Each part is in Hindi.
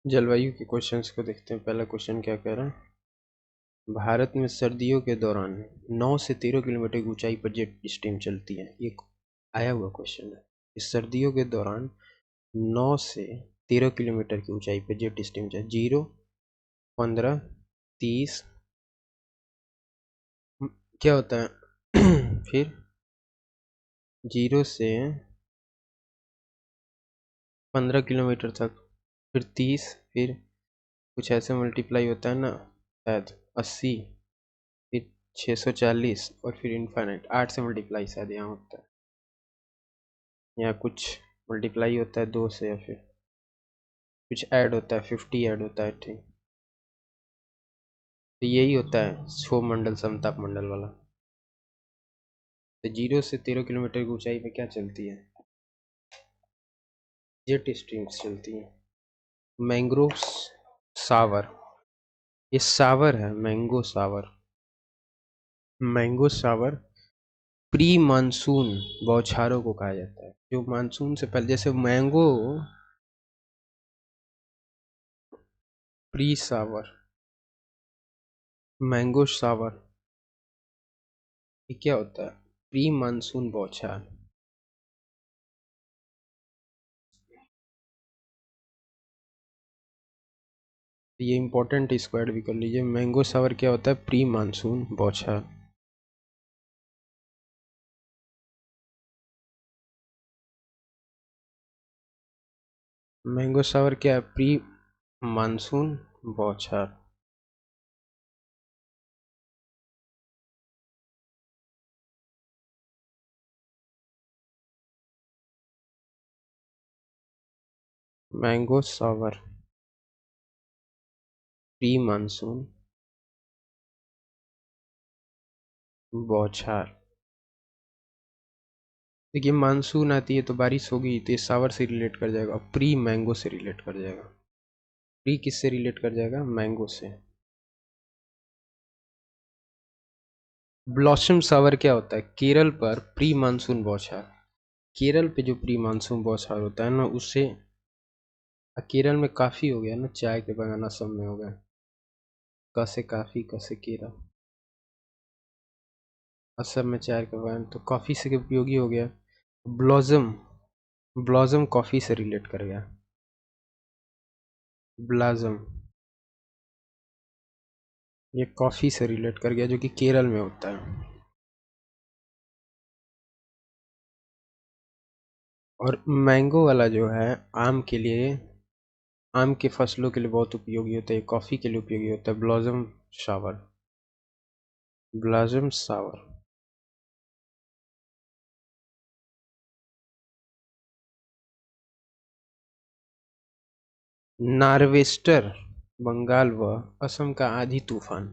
जलवायु के क्वेश्चंस को देखते हैं। पहला क्वेश्चन क्या कह रहा है, भारत में सर्दियों के दौरान 9 से 13 किलोमीटर की ऊंचाई पर जेट स्ट्रीम चलती है। ये आया हुआ क्वेश्चन है। इस सर्दियों के दौरान 9 से 13 किलोमीटर की ऊंचाई पर जेट स्ट्रीम चलती 0, 15, 30 क्या होता है फिर 0 से 15 किलोमीटर तक, फिर 30, फिर कुछ ऐसे मल्टीप्लाई होता है ना, शायद 80, फिर 640 और फिर इनफाइनाइट 8 से मल्टीप्लाई शायद यहाँ होता है, या कुछ मल्टीप्लाई होता है 2 से, या फिर कुछ ऐड होता है 50 ऐड होता है, ठीक। तो यही होता है क्षोभ मंडल समताप मंडल वाला। तो 0 से 13 किलोमीटर की ऊंचाई पे क्या चलती है, जेट स्ट्रीम्स चलती हैं। मैंग्रोव सावर, ये सावर है, मैंगो सावर। मैंगो सावर प्री मानसून बौछारों को कहा जाता है, जो मानसून से पहले, जैसे मैंगो प्री सावर, मैंगो सावर, ये क्या होता है, प्री मानसून बौछार। ये इंपॉर्टेंट, इसको ऐड भी कर लीजिए। मैंगो सावर क्या होता है, प्री मानसून बौछार। मैंगो सावर क्या है, प्री मानसून बौछार। मैंगो सावर प्री मानसून बौछार। देखिए मानसून आती है तो बारिश होगी, तो ये सावर से रिलेट कर जाएगा, प्री मैंगो से रिलेट कर जाएगा। प्री किससे रिलेट कर जाएगा, मैंगो से। ब्लॉसम सावर क्या होता है, केरल पर प्री मानसून बौछार। केरल पे जो प्री मानसून बौछार होता है ना, उससे केरल में काफी हो गया ना, चाय के बगाना सब में हो गया। क से काफी, क से केरल, असम में चाय का बगान, तो कॉफी से उपयोगी हो गया। ब्लॉसम, ब्लॉसम कॉफी से रिलेट कर गया, ब्लाजम, ये कॉफी से रिलेट कर गया, जो कि केरल में होता है। और मैंगो वाला जो है आम के लिए, आम के फसलों के लिए बहुत उपयोगी होता है, कॉफी के लिए उपयोगी होता है। Blossom shower, blossom shower. Norwester Bengal व असम का आधी तूफान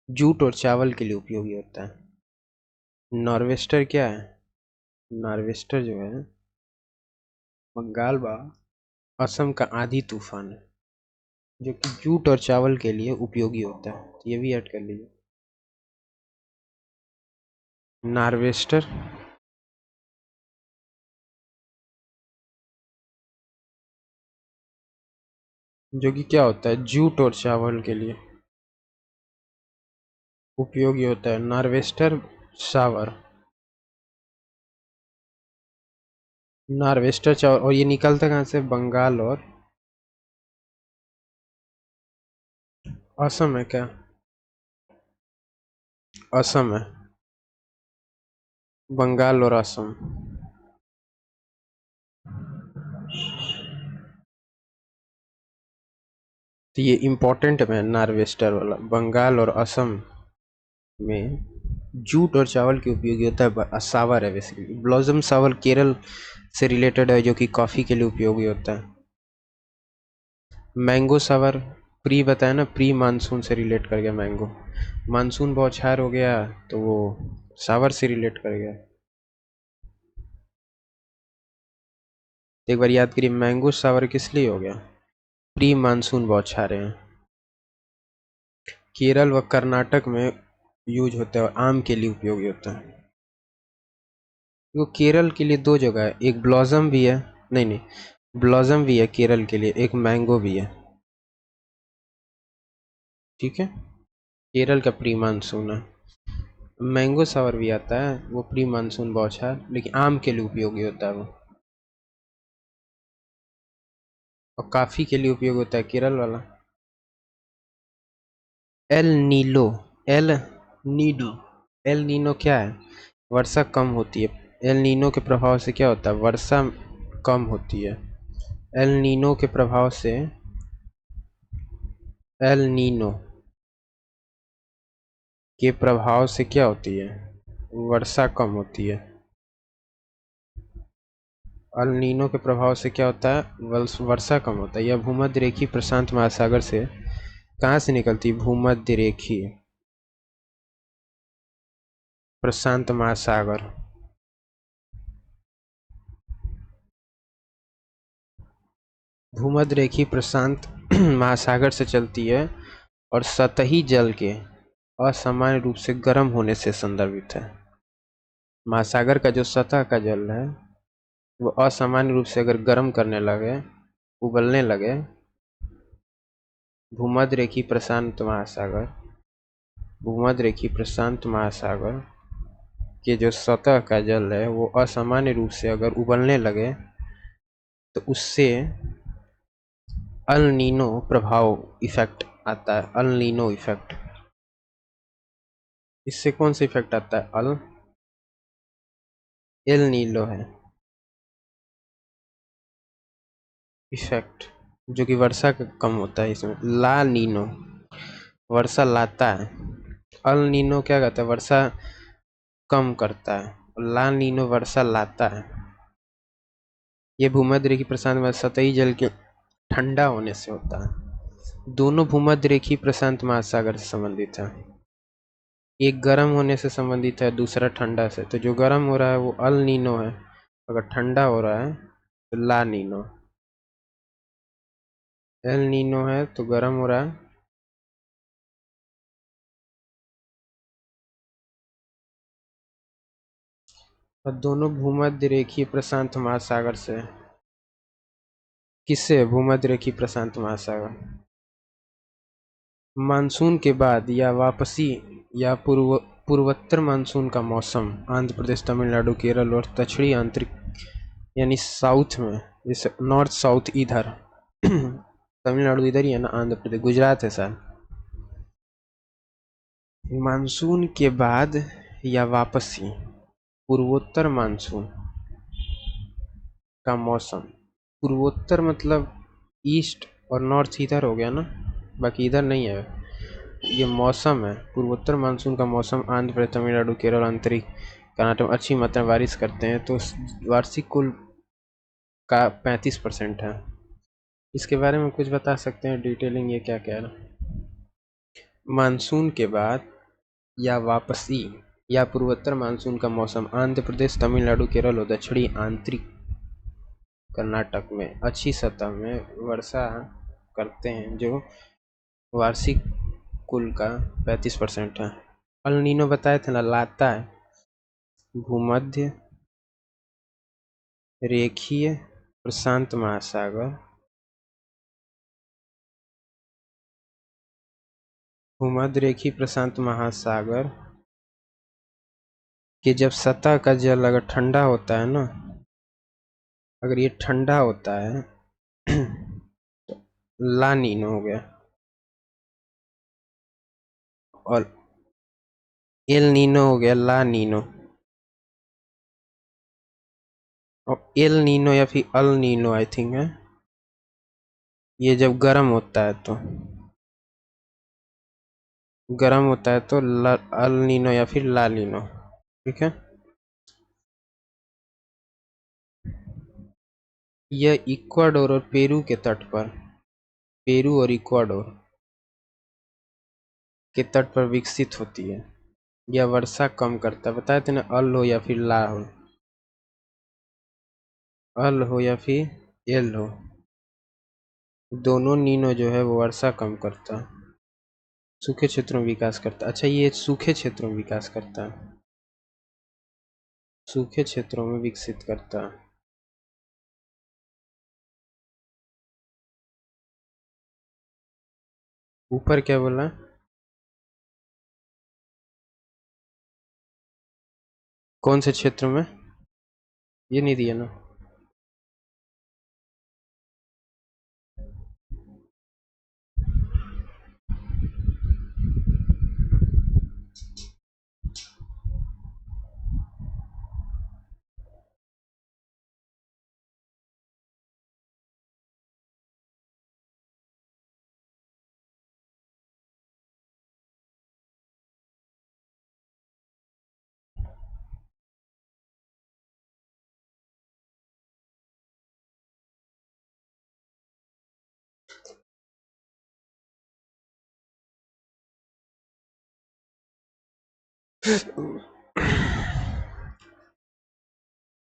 जूट और चावल के लिए उपयोगी होता है। नॉर्वेस्टर क्या है, नार्वेस्टर जो है बंगाल व असम का आधी तूफान है, जो कि जूट और चावल के लिए उपयोगी होता है। तो ये भी ऐड कर लीजिए, नार्वेस्टर जो कि क्या होता है, जूट और चावल के लिए उपयोगी होता है। नार्वेस्टर शावर, नार्वेस्टर चावल। और ये निकलता कहाँ से, बंगाल और असम है क्या, असम है, बंगाल और असम। तो ये इम्पोर्टेंट है नार्वेस्टर वाला, बंगाल और असम में जूट और चावल की उपयोगी होता है। सावर है बेसिकली। ब्लॉसम सावर केरल से रिलेटेड है, जो कि कॉफी के लिए उपयोगी होता है। मैंगो सावर प्री बताया ना, प्री मानसून से रिलेट कर गया मैंगो। मानसून बौछार हो गया तो वो सावर से रिलेट कर गया। एक बार याद करिए, मैंगो सावर किस लिए हो गया, प्री मानसून बौछारें हैं, केरल व कर्नाटक में यूज होता है और आम के लिए उपयोगी होता है। वो केरल के लिए दो जगह है, एक ब्लॉसम भी है, नहीं नहीं, ब्लॉसम भी है केरल के लिए, एक मैंगो भी है। ठीक है, केरल का प्री मानसून है। मैंगो सावर भी आता है, वो प्री मानसून बौछार, लेकिन आम के लिए उपयोगी होता है वो। और काफी के लिए उपयोगी होता है केरल वाला। एल नीलो, एल नीनो, एल नीनो क्या है? वर्षा कम होती है। एल नीनो के प्रभाव से क्या होता है? वर्षा कम होती है। एल नीनो के प्रभाव से, एल नीनो के प्रभाव से क्या होती है? वर्षा कम होती है। अल नीनो के प्रभाव से क्या होता है? वर्षा कम होता है। यह भूमध्य रेखी प्रशांत महासागर से कहाँ से निकलती है? भूमध्य रेखी प्रशांत महासागर, भूमध्य रेखी प्रशांत महासागर से चलती है और सतही जल के असामान्य रूप से गर्म होने से संदर्भित है। महासागर का जो सतह का जल है वो असामान्य रूप से अगर गर्म करने लगे, उबलने लगे, भूमध्य रेखी प्रशांत महासागर, भूमध्य रेखी प्रशांत महासागर के जो सतह का जल है वो असामान्य रूप से अगर उबलने लगे तो उससे अल नीनो प्रभाव इफेक्ट आता है। अल नीनो इफेक्ट, इससे कौन सा इफेक्ट आता है? एल नीलो है इफेक्ट, जो कि वर्षा का कम होता है। इसमें ला नीनो वर्षा लाता है, अल नीनो क्या कहता है? वर्षा कम करता है, और ला नीनो वर्षा लाता है। ये भूमध्य रेखी प्रशांत में सतही जल के ठंडा होने से होता है। दोनों भूमध्य रेखी प्रशांत महासागर से संबंधित है। एक गर्म होने से संबंधित है, दूसरा ठंडा से। तो जो गर्म हो रहा है वो अल नीनो है, अगर ठंडा हो रहा है तो ला नीनो। एल नीनो है तो गर्म हो रहा है, और दोनों भूमध्य रेखीय प्रशांत महासागर से। किससे? भूमध्य रेखीय प्रशांत महासागर। मानसून के बाद या वापसी या पूर्वोत्तर मानसून का मौसम आंध्र प्रदेश, तमिलनाडु, केरल और दक्षिणी आंतरिक यानी साउथ में, जैसे नॉर्थ साउथ इधर तमिलनाडु इधर ही है ना, आंध्र प्रदेश, गुजरात है सर। मानसून के बाद या वापसी, पूर्वोत्तर मानसून का मौसम। पूर्वोत्तर मतलब ईस्ट और नॉर्थ इधर हो गया ना, बाकी इधर नहीं है। ये मौसम है, पूर्वोत्तर मानसून का मौसम आंध्र प्रदेश, तमिलनाडु, केरल, आंतरिक कर्नाटक में अच्छी मात्रा में बारिश करते हैं, तो वार्षिक कुल का 35% है। इसके बारे में कुछ बता सकते हैं डिटेलिंग, ये क्या कह रहा है? मानसून के बाद या वापसी या पूर्वोत्तर मानसून का मौसम आंध्र प्रदेश, तमिलनाडु, केरल और दक्षिणी आंतरिक कर्नाटक में अच्छी सतह में वर्षा करते हैं, जो वार्षिक कुल का 35% है। अल नीनो बताए थे ना, लाता है। भूमध्य रेखीय प्रशांत महासागर, भूमध्य रेखीय प्रशांत महासागर कि जब सतह का जल अगर ठंडा होता है ना, अगर ये ठंडा होता है तो ला नीनो हो गया, और एल नीनो हो गया ला नीनो, और एल नीनो या फिर अल नीनो आई थिंक है। ये जब गर्म होता है तो, गर्म होता है तो अल नीनो या फिर ला नीनो। ठीक है, यह इक्वाडोर और पेरू के तट पर, पेरू और इक्वाडोर के तट पर विकसित होती है। यह वर्षा कम करता है। बताए थे ना, अल हो या फिर ला हो, अल हो या फिर एल हो, दोनों नीनो जो है वो वर्षा कम करता है, सूखे क्षेत्रों में विकास करता है। अच्छा, ये सूखे क्षेत्रों में विकास करता है, सूखे क्षेत्रों में विकसित करता है। ऊपर क्या बोला? कौन से क्षेत्र में? ये नहीं दिया ना।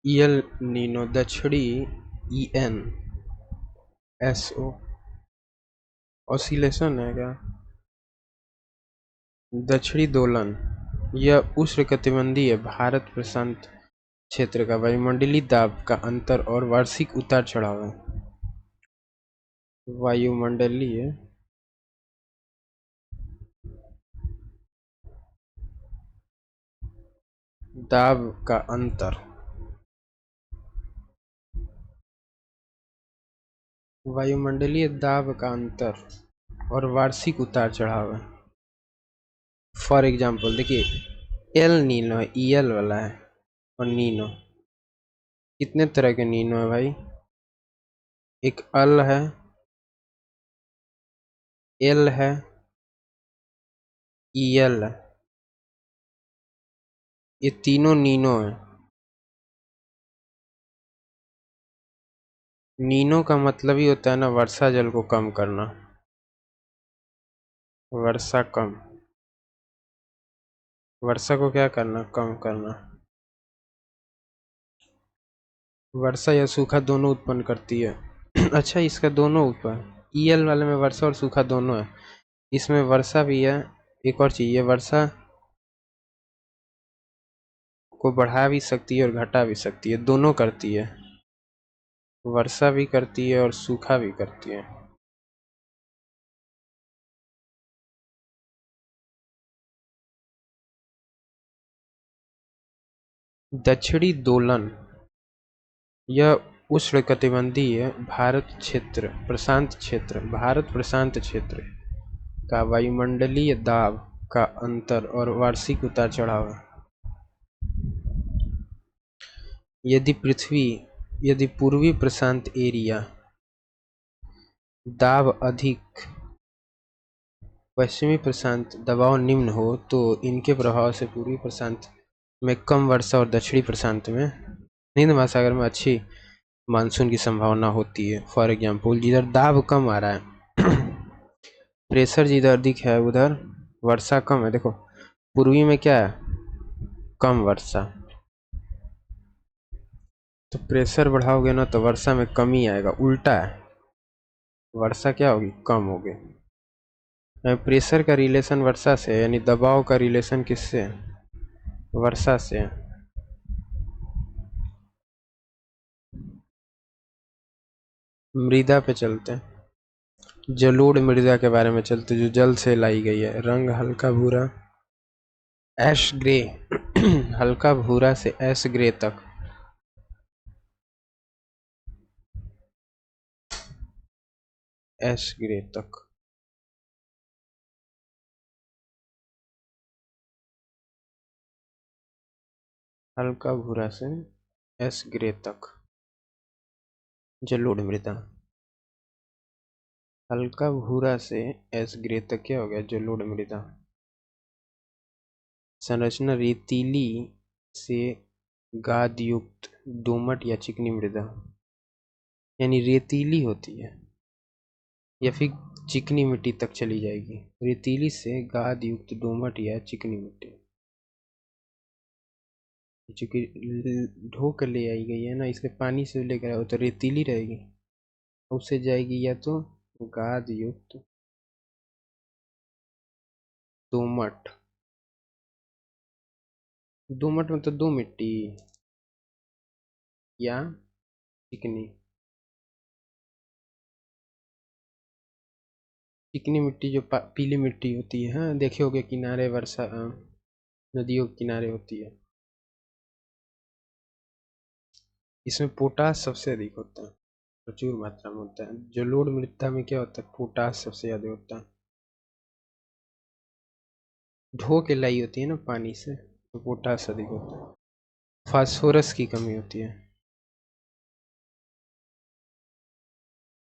यल नीनो दक्षिणी EN SO ऑसिलेशन है क्या? दक्षिणी दोलन यह उष्णकटिबंधीय भारत प्रशांत क्षेत्र का वायुमंडलीय दाब का अंतर और वार्षिक उतार चढ़ाव है। वायुमंडलीय दाब का अंतर, वायुमंडलीय दाब का अंतर और वार्षिक उतार चढ़ाव है। फॉर एग्जाम्पल देखिए, एल नीनो है, EL वाला है, और नीनो, कितने तरह के नीनो है भाई? एक अल है, एल है, EL है, ये तीनों नीनो है। नीनो का मतलब ही होता है ना वर्षा जल को कम करना, वर्षा कम, वर्षा को क्या करना? कम करना। वर्षा या सूखा दोनों उत्पन्न करती है। अच्छा, इसका दोनों ऊपर, EL वाले में वर्षा और सूखा दोनों है, इसमें वर्षा भी है। एक और चीज, ये वर्षा को बढ़ा भी सकती है और घटा भी सकती है, दोनों करती है, वर्षा भी करती है और सूखा भी करती है। दक्षिणी दोलन यह उष्णकटिबंधीय भारत प्रशांत क्षेत्र का वायुमंडलीय दाब का अंतर और वार्षिक उतार चढ़ाव है। यदि पूर्वी प्रशांत एरिया दाब अधिक, पश्चिमी प्रशांत दबाव निम्न हो तो इनके प्रभाव से पूर्वी प्रशांत में कम वर्षा और दक्षिणी प्रशांत में हिंद महासागर में अच्छी मानसून की संभावना होती है। फॉर एग्जाम्पल, जिधर दाब कम आ रहा है, प्रेशर जिधर अधिक है उधर वर्षा कम है। देखो, पूर्वी में क्या है? कम वर्षा, तो प्रेशर बढ़ाओगे ना तो वर्षा में कमी आएगा, उल्टा है, वर्षा क्या होगी? कम होगी। प्रेशर का रिलेशन वर्षा से, यानी दबाव का रिलेशन किससे? वर्षा से। मृदा पे चलते हैं, जलोढ़ मृदा के बारे में चलते, जो जल से लाई गई है। रंग हल्का भूरा, ऐश ग्रे, हल्का भूरा से ऐश ग्रे तक, ऐश ग्रे तक। हल्का भूरा से ऐश ग्रे तक जलोढ़ मृदा। हल्का भूरा से ऐश ग्रे तक क्या हो गया? जलोढ़ मृदा। संरचना रेतीली से गाद युक्त दोमट या चिकनी मृदा, यानी रेतीली होती है या फिर चिकनी मिट्टी तक चली जाएगी। रेतीली से गाद युक्त दोमट या चिकनी मिट्टी, चूंकि ढो कर ले आई गई है ना, इसलिए पानी से लेकर आओ तो रेतीली रहेगी, उससे जाएगी या तो गाद युक्त दोमट, दोमट मतलब दो मिट्टी, या चिकनी। चिकनी मिट्टी जो पीली मिट्टी होती है, हाँ देखे होगे किनारे, वर्षा नदियों के किनारे होती है। इसमें पोटास सबसे अधिक होता है, प्रचुर मात्रा में होता है। जो लोड मृदा में क्या होता है, पोटास सबसे ज्यादा होता है। धो के लाई होती है ना पानी से, तो पोटास अधिक होता है। फास्फोरस की कमी होती है।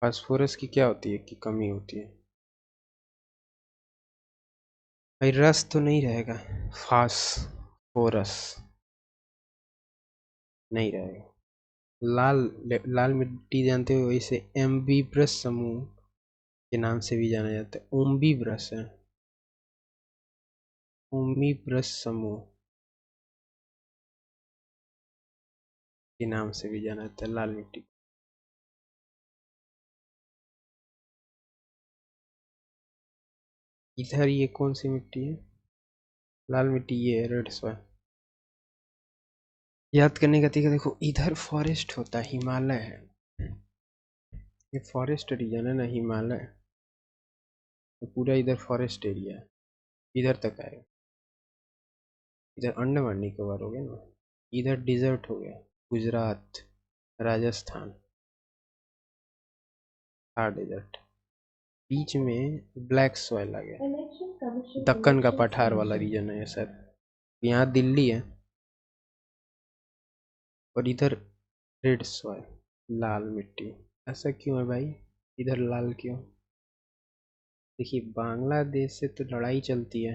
फास्फोरस की क्या होती है, की कमी होती है। भाई रस तो नहीं रहेगा, फास्फोरस नहीं रहेगा। लाल लाल मिट्टी जानते हो, इसे एम्बीब्रस समूह के नाम से भी जाना जाता है। ओम्बीब्रस है, ओम्बीब्रस समूह के नाम से भी जाना जाता है लाल मिट्टी। इधर ये कौन सी मिट्टी है, लाल मिट्टी, ये है रेड सॉइल। याद करने का तरीका देखो, इधर फॉरेस्ट होता है, हिमालय है, ये फॉरेस्ट रीजन है ना हिमालय, तो पूरा इधर फॉरेस्ट एरिया है, इधर तक आएगा। इधर अंडमान निकोबार हो गया ना, इधर डिजर्ट हो गया, गुजरात, राजस्थान, थार डेजर्ट। बीच में ब्लैक सॉइल आ गया, दक्कन का पठार वाला रीजन है ये सर। यहाँ दिल्ली है, और इधर रेड सॉइल, लाल मिट्टी। ऐसा क्यों है भाई, इधर लाल क्यों। देखिए बांग्लादेश से तो लड़ाई चलती है,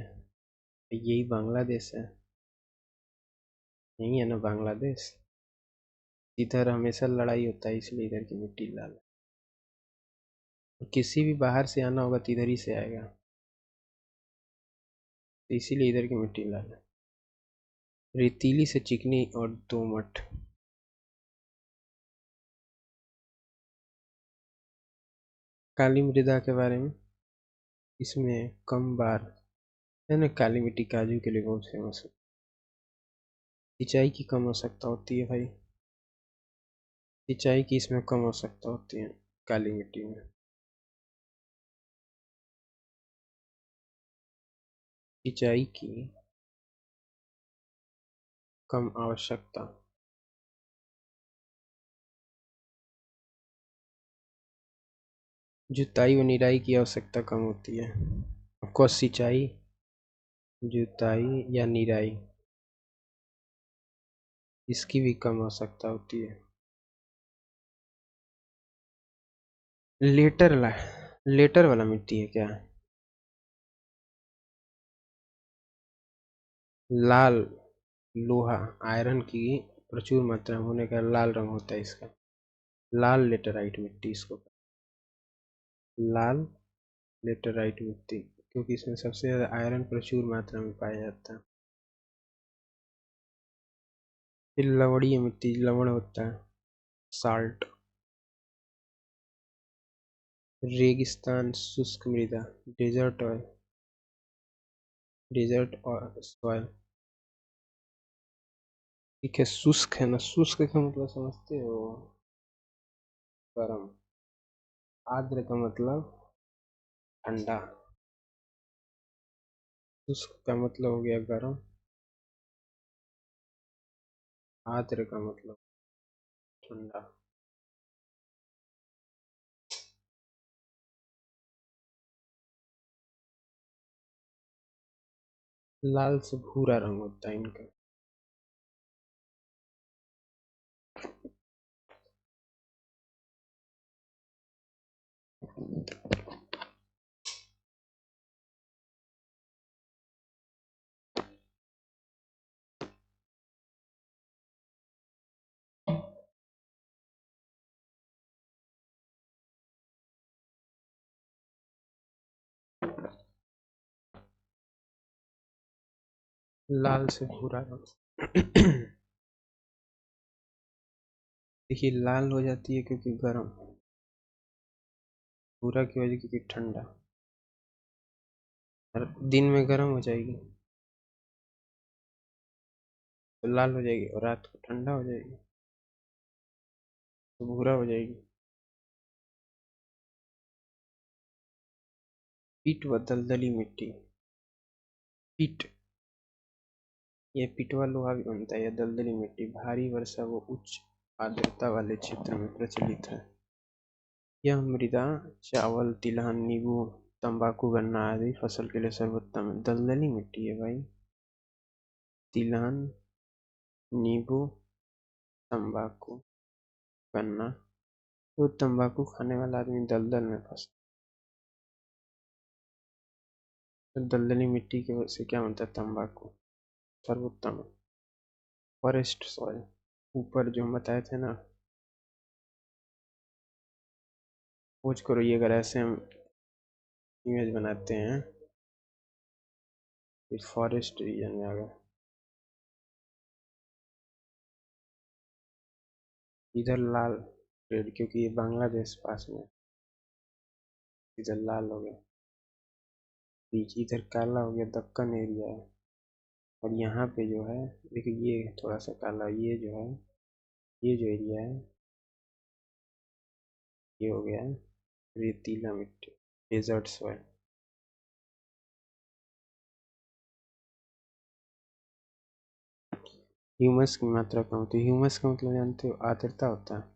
यही बांग्लादेश है, यही है ना बांग्लादेश। इधर हमेशा लड़ाई होता है, इसलिए इधर की मिट्टी लाल है। किसी भी बाहर से आना होगा तो इधर ही से आएगा, तो इसीलिए इधर की मिट्टी लाल है। रेतीली से चिकनी और दोमट। काली मृदा के बारे में, इसमें कम बार है ना, काली मिट्टी काजू के लिए बहुत फेमस है। सिंचाई की कम आवश्यकता होती है भाई, सिंचाई की इसमें कम आवश्यकता होती है काली मिट्टी में। सिंचाई की कम आवश्यकता। जुताई व निराई की आवश्यकता कम होती है। ऑफकोर्स सिंचाई, जुताई या निराई, इसकी भी कम आवश्यकता होती है। लेटर ला लेटर वाला मिट्टी है क्या, लाल, लोहा, आयरन की प्रचुर मात्रा में होने का लाल रंग होता है इसका, लाल लेटराइट मिट्टी इसको, लाल लेटराइट मिट्टी, क्योंकि इसमें सबसे ज्यादा आयरन प्रचुर मात्रा में पाया जाता है। फिर लवणीय मिट्टी, लवण होता है, साल्ट। रेगिस्तान, शुष्क मृदा, डेजर्ट ऑयल, डेजर्ट और सॉइल। ठीक है, शुष्क है ना, शुष्क का मतलब समझते हो, गर्म। आर्द्र का मतलब ठंडा, शुष्क का मतलब हो गया गर्म, आर्द्र का मतलब ठंडा। लाल से भूरा रंग होता है इनका। लाल से भूरा रंग देखिए लाल हो जाती है क्योंकि गर्म, भूरा की वजह क्योंकि ठंडा। और दिन में गर्म हो जाएगी तो लाल हो जाएगी, और रात को ठंडा हो जाएगी तो भूरा हो जाएगी। पीट व दलदली मिट्टी, पीट, यह पिटवा लोहा भी बनता है। यह दलदली मिट्टी, भारी वर्षा व उच्च आर्द्रता वाले क्षेत्र में प्रचलित है। यह मृदा चावल, तिलहन, नींबू, तंबाकू, गन्ना आदि फसल के लिए सर्वोत्तम है। दलदली मिट्टी है भाई। तिलहन, नींबू, तंबाकू, गन्ना। तो तंबाकू खाने वाला आदमी दलदल में फंस। तो दलदली मिट्टी की वजह से क्या होता है? तंबाकू सर्वोत्तम है। फॉरेस्ट सॉइल, ऊपर जो हम बताए थे ना, खोज करो। ये अगर ऐसे हम इमेज बनाते हैं, ये फॉरेस्ट रीजन में आ गया। इधर लाल रेड, क्योंकि ये बांग्लादेश पास में, इधर लाल हो गया। बीच इधर काला हो गया, दक्कन एरिया है। और यहाँ पे जो है, देखिए ये थोड़ा सा काला, ये जो है, ये जो एरिया है, ये हो गया रेतीला मिट्टी, डेजर्ट सॉइल। ह्यूमस की मात्रा कम होती है। ह्यूमस का मतलब जानते हो? आर्द्रता होता है।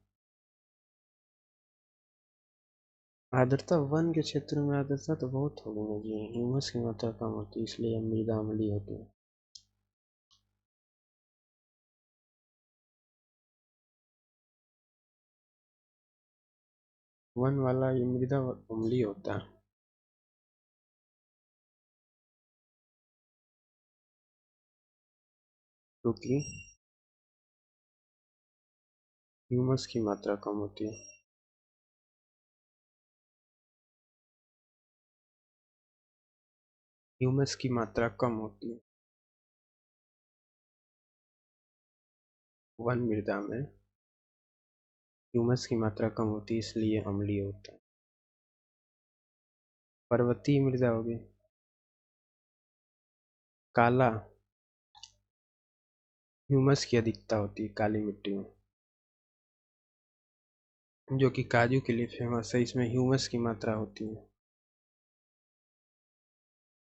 आर्द्रता वन के क्षेत्र में आर्द्रता तो बहुत होगी ना जी। ह्यूमस की मात्रा कम होती है, इसलिए मृदा अम्लीय होती है। वन वाला ये मृदा अम्लीय होता है, क्योंकि ह्यूमस की मात्रा कम होती है। ह्यूमस की मात्रा कम होती है वन मृदा में। ह्यूमस की मात्रा कम होती है, इसलिए अम्लीय होता है। पर्वतीय मृदा होगी काला। ह्यूमस की अधिकता होती है काली मिट्टी में, जो कि काजू के लिए फेमस है। इसमें ह्यूमस की मात्रा होती है,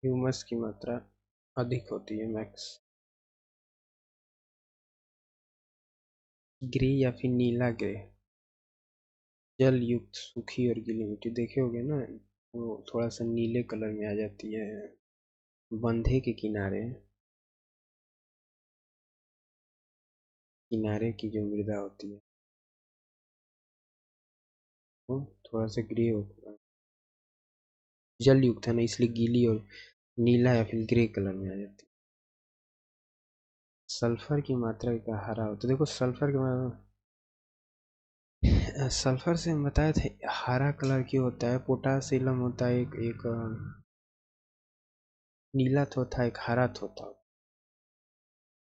ह्यूमस की मात्रा अधिक होती है, मैक्स। ग्रे या फिर नीला ग्रे, जल युक्त सूखी और गीली मिट्टी। देखे होगे ना, वो थोड़ा सा नीले कलर में आ जाती है बंधे के किनारे, किनारे की जो मृदा होती है वो थोड़ा सा ग्रे होता है। जल युक्त है ना, इसलिए गीली और नीला या फिर ग्रे कलर में आ जाती है। सल्फर की मात्रा का हरा होता है। देखो सल्फर की मात्रा, सल्फर से हम बताए थे हरा कलर क्यों होता है। पोटासिलम होता है एक नीला थोथा, एक हरा थोथा,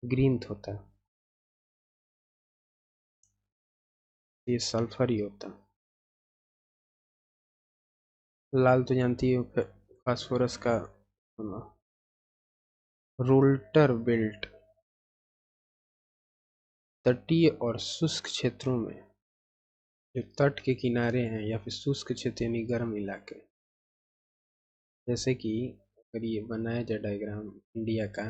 ग्रीन थोथा। ये सल्फर ही होता है। लाल तो जानती हो, फास्फोरस का होना। रोल्टर बेल्ट, तटीय और शुष्क क्षेत्रों में, जो तट के किनारे हैं या फिर शुष्क क्षेत्र यानी गर्म इलाके। जैसे कि अगर ये बनाया जाए डायग्राम इंडिया का,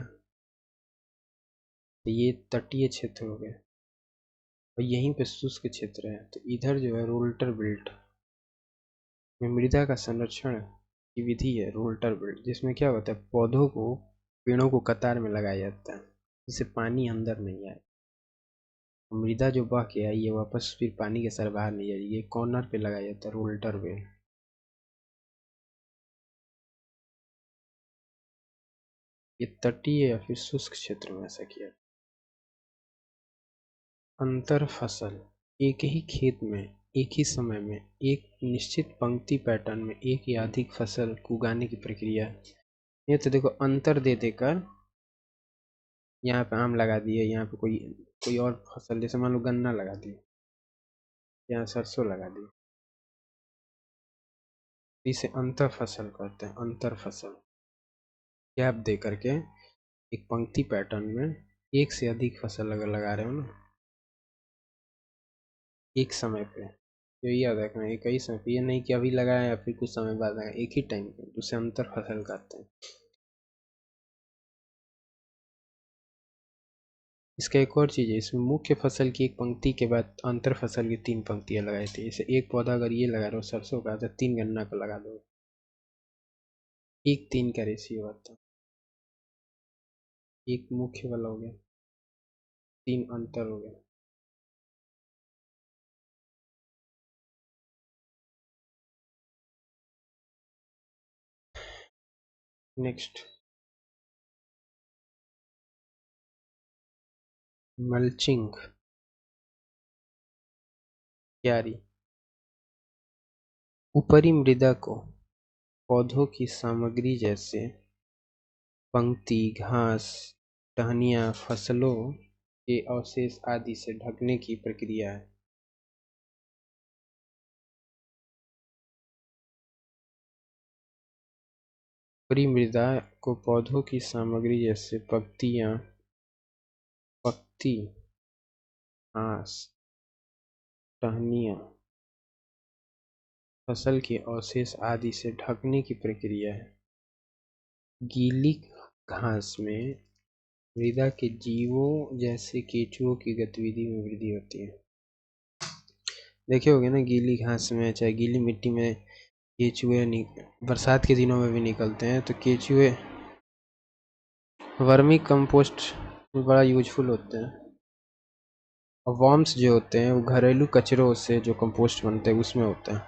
तो ये तटीय क्षेत्र हो गए और यहीं पे शुष्क क्षेत्र है। तो इधर जो है रोल्टर बेल्ट में मृदा का संरक्षण की विधि है। रोल्टर बेल्ट जिसमें क्या होता है, पौधों को, पेड़ों को कतार में लगाया जाता है, जिससे पानी अंदर नहीं आए। मृदा जो बह के आई है वापस फिर पानी के साथ बाहर नहीं जाएगी। ये कॉर्नर पे लगाया जाता है रोल्टर बेल्ट। ये तटीय या फिर शुष्क क्षेत्र में ऐसा किया। अंतर फसल, एक ही खेत में एक ही समय में एक निश्चित पंक्ति पैटर्न में एक या अधिक फसल को उगाने की प्रक्रिया। ये तो देखो अंतर दे देकर यहाँ पे आम लगा दिए, यहाँ पे कोई कोई और फसल, जैसे मान लो गन्ना लगा दिए, यहाँ सरसों लगा दी, इसे अंतर फसल कहते हैं। अंतर फसल गैप दे करके एक पंक्ति पैटर्न में एक से अधिक फसल अगर लगा रहे हो ना एक समय पे, तो ये याद रखना एक ही समय पे, ये नहीं कि अभी लगाया या फिर कुछ समय बाद लगाया, एक ही टाइम पे, उसे अंतर फसल कहते हैं। इसका एक और चीज़ है, इसमें मुख्य फसल की एक पंक्ति के बाद अंतर फसल की 3 पंक्तियां लगाई थी। जैसे एक पौधा अगर ये लगा रहे हो सरसों का, तो 3 गन्ना का लगा दो, 1:3 का रेशियो आता है। एक मुख्य वाला हो गया, 3 अंतर हो गया। नेक्स्ट, मल्चिंग, क्यारी। ऊपरी मृदा को पौधों की सामग्री जैसे पंक्ति, घास, टहनियाँ, फसलों के अवशेष आदि से ढकने की प्रक्रिया है। ऊपरी मृदा को पौधों की सामग्री जैसे पत्ती, घास, टहनियाँ, फसल के अवशेष आदि से ढकने की प्रक्रिया है। गीली घास में मृदा के जीवों जैसे केंचुओं की गतिविधि में वृद्धि होती है। देखे होगे ना, गीली घास में चाहे गीली मिट्टी में केंचुए बरसात के दिनों में भी निकलते हैं। तो केंचुए वर्मी कंपोस्ट में बड़ा यूजफुल होते हैं। और वर्म्स जो होते हैं वो घरेलू कचरों से जो कंपोस्ट बनते हैं उसमें होते हैं,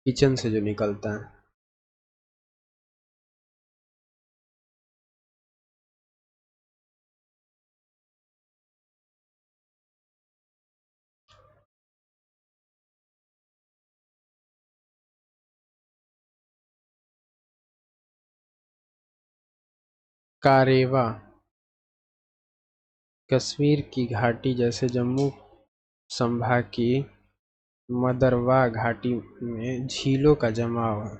किचन से जो निकलता है। कारेवा कश्मीर की घाटी जैसे जम्मू संभाग की मदरवा घाटी में झीलों का जमाव है।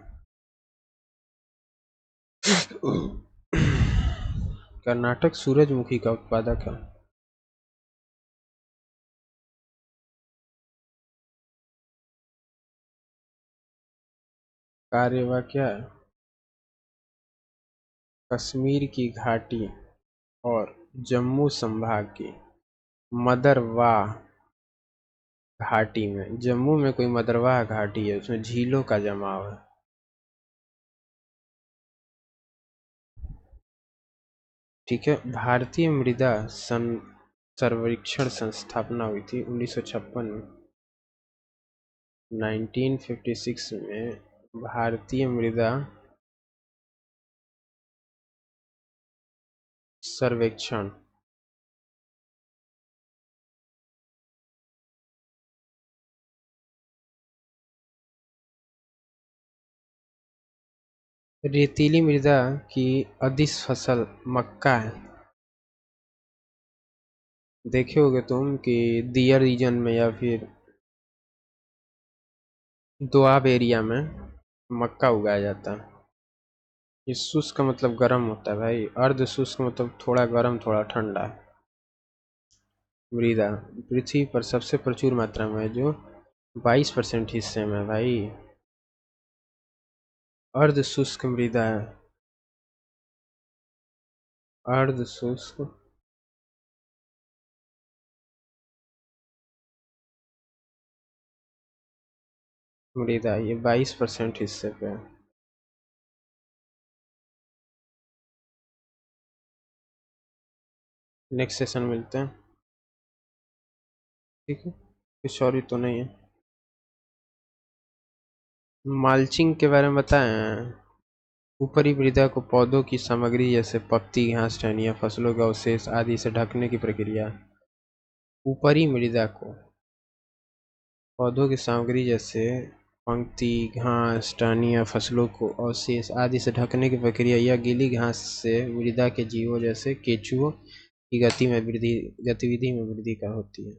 कर्नाटक सूरजमुखी का उत्पादक है। कारेवा क्या है? कश्मीर की घाटी और जम्मू संभाग की मदरवाह घाटी में, जम्मू में कोई मदरवाह घाटी है, उसमें झीलों का जमाव है। ठीक है। भारतीय मृदा सर्वेक्षण संस्थापना हुई थी 1956 में। 1956 में भारतीय मृदा सर्वेक्षण रेतीली मृदा की अधिक फसल मक्का है। देखे होगे तुम कि दियर रीजन में या फिर दोआब एरिया में मक्का उगाया जाता है। ये शुष्क का मतलब गर्म होता है भाई, अर्ध शुष्क मतलब थोड़ा गर्म थोड़ा ठंडा। मृदा पृथ्वी पर सबसे प्रचुर मात्रा में है, जो 22% हिस्से में है भाई। अर्ध शुष्क मृदा है, अर्ध शुष्क मृदा, ये 22% हिस्से पे है। नेक्स्ट सेशन मिलते हैं, ठीक है। कुछ और ही तो नहीं है। माल्चिंग के बारे में बताएं। ऊपरी मृदा को पौधों की सामग्री जैसे पत्ती, घास, टहनियाँ, फसलों के अवशेष आदि से ढकने की प्रक्रिया। ऊपरी मृदा को पौधों की सामग्री जैसे पंक्ति, घास, टहनियाँ, फसलों को अवशेष आदि से ढकने की प्रक्रिया। यह गीली घास से मृदा के जीवों जैसे केंचुओं की गतिविधि में वृद्धि का होती है।